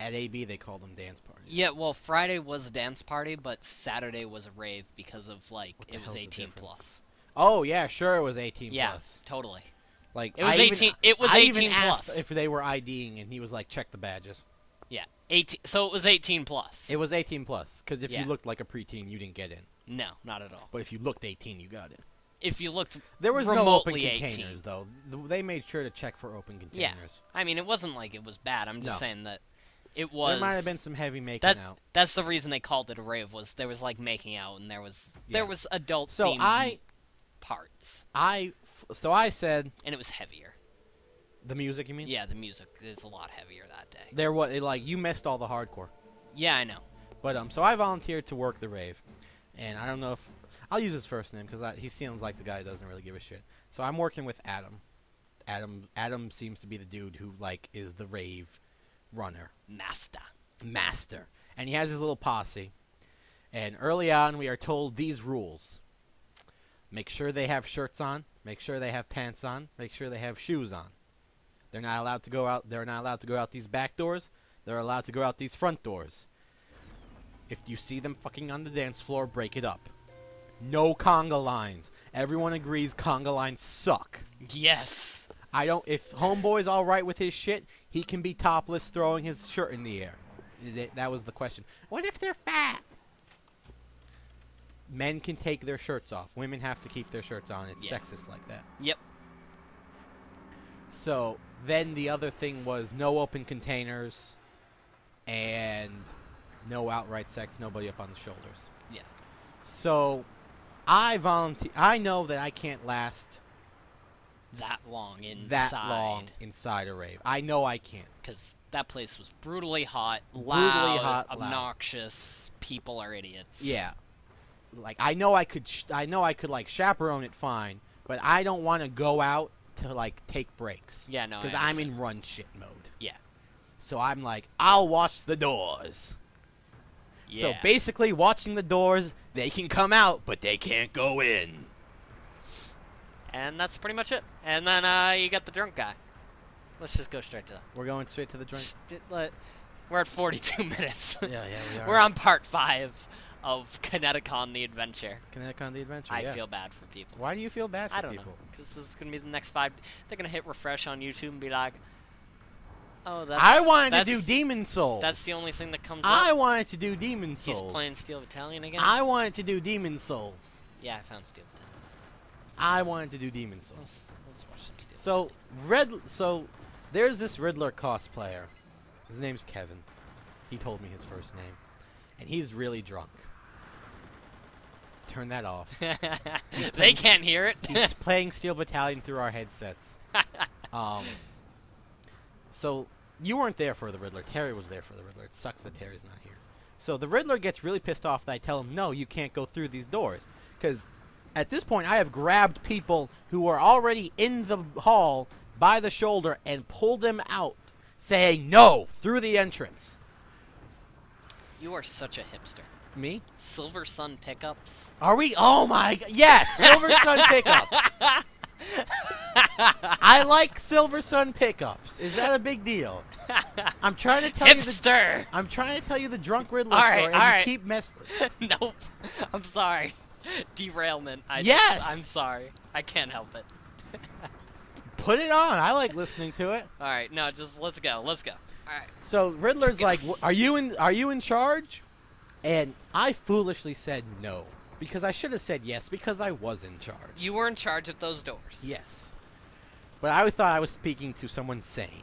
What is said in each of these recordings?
at AB they called them dance parties. Yeah, well, Friday was a dance party, but Saturday was a rave because of, like, it was 18 plus. Oh, yeah, sure it was 18 plus. Yeah, totally. Like, it was 18 I 18 even plus. asked if they were IDing, and he was like, check the badges. Yeah, 18. So it was 18 plus. It was 18 plus, because if you looked like a preteen, you didn't get in. No, not at all. But if you looked 18, you got in. If you looked there was no open containers, 18. though. They made sure to check for open containers. Yeah, I mean, it wasn't like it was bad. I'm just saying that it was. There might have been some heavy making out. That's the reason they called it a rave. Was there was like making out, and there was adult themed parts. So I said, and it was heavier. The music, you mean? Yeah, the music is a lot heavier that day. There was like you missed all the hardcore. Yeah, I know. But so I volunteered to work the rave, and I don't know if I'll use his first name because he seems like the guy who doesn't really give a shit. So I'm working with Adam. Adam seems to be the dude who like is the rave runner. Master. And he has his little posse. And early on we are told these rules. Make sure they have shirts on, make sure they have pants on, make sure they have shoes on. They're not allowed to go out these back doors. They're allowed to go out these front doors. If you see them fucking on the dance floor, break it up. No conga lines. Everyone agrees conga lines suck. Yes. If Homeboy's alright with his shit, he can be topless throwing his shirt in the air. That was the question. What if they're fat? Men can take their shirts off. Women have to keep their shirts on. It's sexist like that. Yep. So, then the other thing was no open containers and no outright sex, nobody up on the shoulders. Yeah. So, I know that I can't last that long inside a rave. I know I can't. Because that place was brutally hot, loud, obnoxious. People are idiots. Yeah. Like I know I could like chaperone it fine, but I don't want to go out to like take breaks. Yeah, no. Because I'm in run shit mode. Yeah. So I'm like, I'll watch the doors. Yeah. So basically, watching the doors, they can come out, but they can't go in. And that's pretty much it. And then you got the drunk guy. Let's just go straight to that. We're going straight to the drunk. We're at 42 minminutes. Yeah, we are. We're on part 5 of Kineticon the Adventure. Kineticon the Adventure, I feel bad for people. Why do you feel bad for people? I don't know. Because this is going to be the next 5. They're going to hit refresh on YouTube and be like, oh, I wanted to do Demon Souls. That's the only thing that comes up. I wanted to do Demon Souls. He's playing Steel Battalion again? I wanted to do Demon Souls. Yeah, I found Steel Battalion. I wanted to do Demon Souls. Let's watch some Steel Battalion. So, there's this Riddler cosplayer. His name's Kevin. He told me his first name. And he's really drunk. Turn that off. They can't hear it. He's playing Steel Battalion through our headsets. So, you weren't there for the Riddler. Terry was there for the Riddler. It sucks that Terry's not here. So, the Riddler gets really pissed off that I tell him, no, you can't go through these doors. Because at this point, I have grabbed people who were already in the hall by the shoulder and pulled them out, saying, no, through the entrance. You are such a hipster. Me? SLIVERSUN pickups. Are we? Oh my god. Yes, SLIVERSUN pickups. I like SLIVERSUN pickups. Is that a big deal? I'm trying to tell hipster. I'm trying to tell you the drunk Riddler story, and you keep messing. Nope. I'm sorry. Derailment. Yes. I'm sorry. I can't help it. Put it on. I like listening to it. All right. No, just let's go. Let's go. All right. So Riddler's like, "Are you in charge?" And I foolishly said no, because I should have said yes, because I was in charge. You were in charge of those doors. Yes. But I thought I was speaking to someone sane.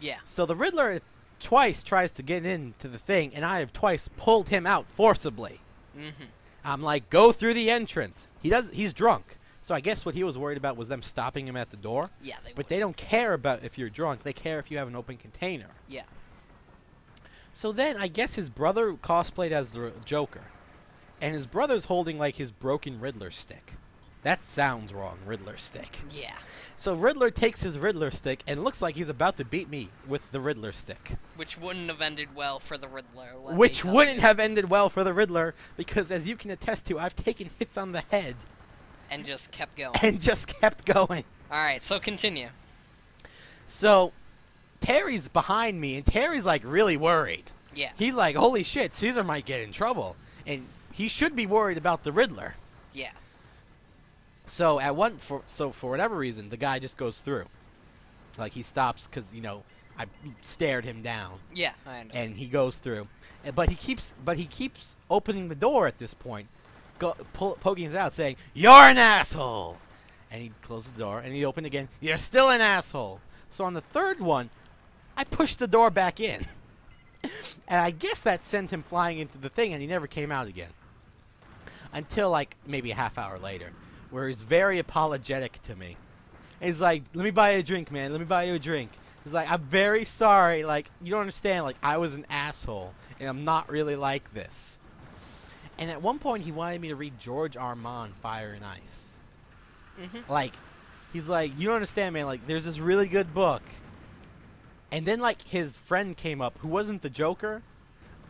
Yeah. So the Riddler twice tries to get into the thing, and I have twice pulled him out forcibly. Mm-hmm. I'm like, go through the entrance. He's drunk. So I guess what he was worried about was them stopping him at the door. Yeah, But they don't care about if you're drunk. They care if you have an open container. Yeah. So then I guess his brother cosplayed as the Joker. And his brother's holding like his broken Riddler stick. That sounds wrong, Riddler stick. Yeah. So Riddler takes his Riddler stick and looks like he's about to beat me with the Riddler stick. Which wouldn't have ended well for the Riddler. Which wouldn't have ended well for the Riddler, because as you can attest to, I've taken hits on the head. And just kept going. And just kept going. Alright, so continue. So, Terry's behind me, and Terry's like really worried. Yeah. He's like, holy shit, Caesar might get in trouble, and he should be worried about the Riddler. Yeah. So for whatever reason, the guy just goes through. Like he stops because I stared him down. Yeah, I understand. And he goes through, but he keeps opening the door at this point, poking us out, saying, "You're an asshole." And he closed the door, and he opened again. "You're still an asshole." So on the third one, I pushed the door back in. And I guess that sent him flying into the thing, and he never came out again. Until, like, maybe a half hour later, where he's very apologetic to me. And he's like, "Let me buy you a drink, man. Let me buy you a drink." He's like, "I'm very sorry. Like, you don't understand. Like, I was an asshole, and I'm not really like this." And at one point, he wanted me to read George Armand, Fire and Ice. Like, he's like, "You don't understand, man. Like, there's this really good book." And then, like, his friend came up, who wasn't the Joker,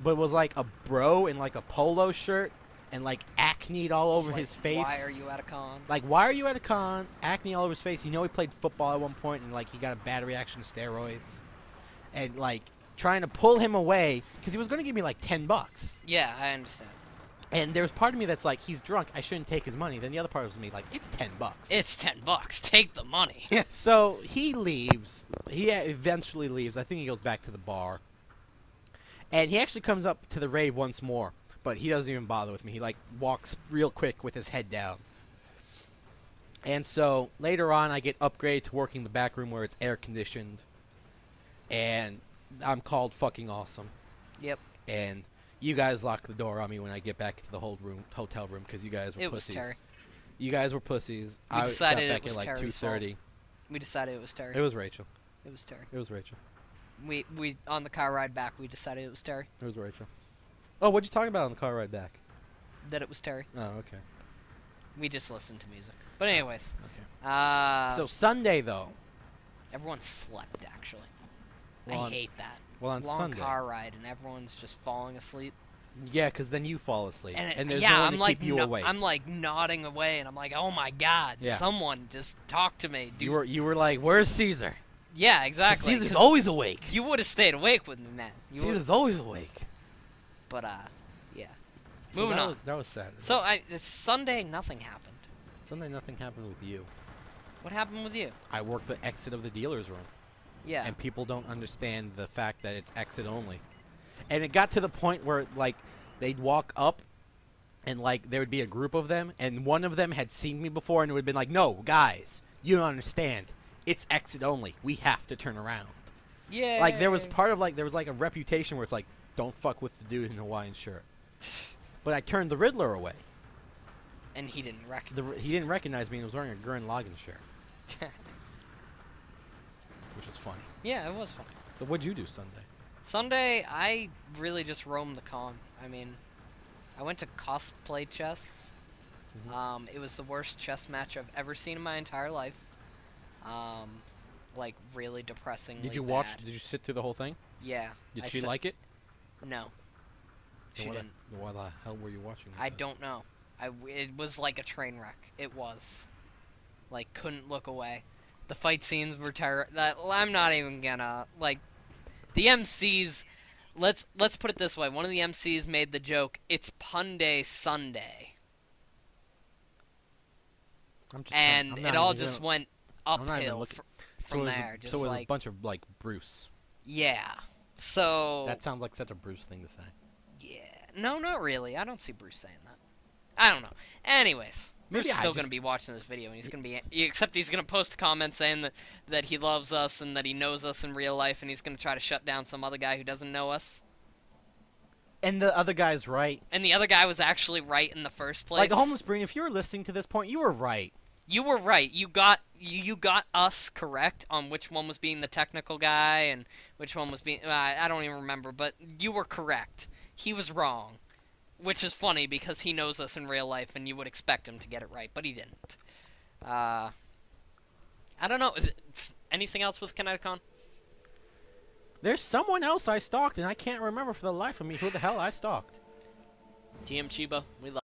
but was, like, a bro in, like, a polo shirt and, like, acne all over his face. Why are you at a con? Like, why are you at a con? Acne all over his face. He played football at one point, and, like, he got a bad reaction to steroids. And, like, trying to pull him away, because he was going to give me, like, $10. Yeah, I understand. And there's part of me that's like, he's drunk, I shouldn't take his money. Then the other part was me like, it's $10. It's $10. Take the money. So he leaves. He eventually leaves. I think he goes back to the bar. And he actually comes up to the rave once more, but he doesn't even bother with me. He like walks real quick with his head down. And so later on, I get upgraded to working the back room where it's air conditioned, and I'm called fucking awesome. Yep. And you guys lock the door on me when I get back to the hotel room because you guys were pussies. It was Terry. You guys were pussies. We decided got back it was at like Terry's 2:30. We decided it was Terry. It was Rachel. It was Terry. It was Rachel. We on the car ride back, we decided it was Terry. It was Rachel. Oh, what'd you talk about on the car ride back? That it was Terry. Oh, okay. We just listened to music. But anyways. Okay. So Sunday though. Everyone slept actually. Well, I hate that. Well, on Long Sunday. car ride and everyone's just falling asleep. Yeah, because then you fall asleep, and there's yeah, no one I'm to like keep you awake. I'm like nodding away, and I'm like, oh my god, someone just talk to me. You were like, where's Caesar? Yeah, exactly. Caesar's always awake. You would have stayed awake with me, man. Caesar's always awake. But yeah. So Moving on. That was Saturday. So Sunday, nothing happened. Sunday, nothing happened with you. What happened with you? I worked the exit of the dealer's room. Yeah. And people don't understand the fact that it's exit only. And it got to the point where, like, they'd walk up, and, like, there would be a group of them, and one of them had seen me before, and it would have been like, "No, guys, you don't understand. It's exit only. We have to turn around." Yeah. Like, there was a reputation where it's like, don't fuck with the dude in the Hawaiian shirt. But I turned the Riddler away. And he didn't recognize He didn't recognize me, and he was wearing a Gurren Lagann shirt. Which was funny. Yeah, it was funny. So what'd you do Sunday? Sunday, I really just roamed the con. I mean, I went to cosplay chess. It was the worst chess match I've ever seen in my entire life. Like, really depressingly Did you watch? Did you sit through the whole thing? Yeah. Did she like it? No. She didn't. Why the hell were you watching it? I don't know. It was like a train wreck. It was. Like, couldn't look away. The fight scenes were terrible. I'm not even gonna, like, the MCs, let's put it this way. One of the MCs made the joke, "It's Pun Day Sunday." And it all just went uphill from there. So it was a bunch of, like, Bruce. Yeah. So... That sounds like such a Bruce thing to say. Yeah. No, not really. I don't see Bruce saying that. I don't know. Anyways. Bruce is still going to be watching this video, and he's going to be... Except he's going to post a comment saying that he loves us and that he knows us in real life, and he's going to try to shut down some other guy who doesn't know us. And the other guy's right. And the other guy was actually right in the first place. Like, Homeless Breen, if you were listening to this point, you were right. You were right. You got us correct on which one was being the technical guy and which one was being... I don't even remember, but you were correct. He was wrong. Which is funny because he knows us in real life and you would expect him to get it right, but he didn't. I don't know. Anything else with ConnectiCon? There's someone else I stalked and I can't remember for the life of me who the hell I stalked. TM Chiba, we love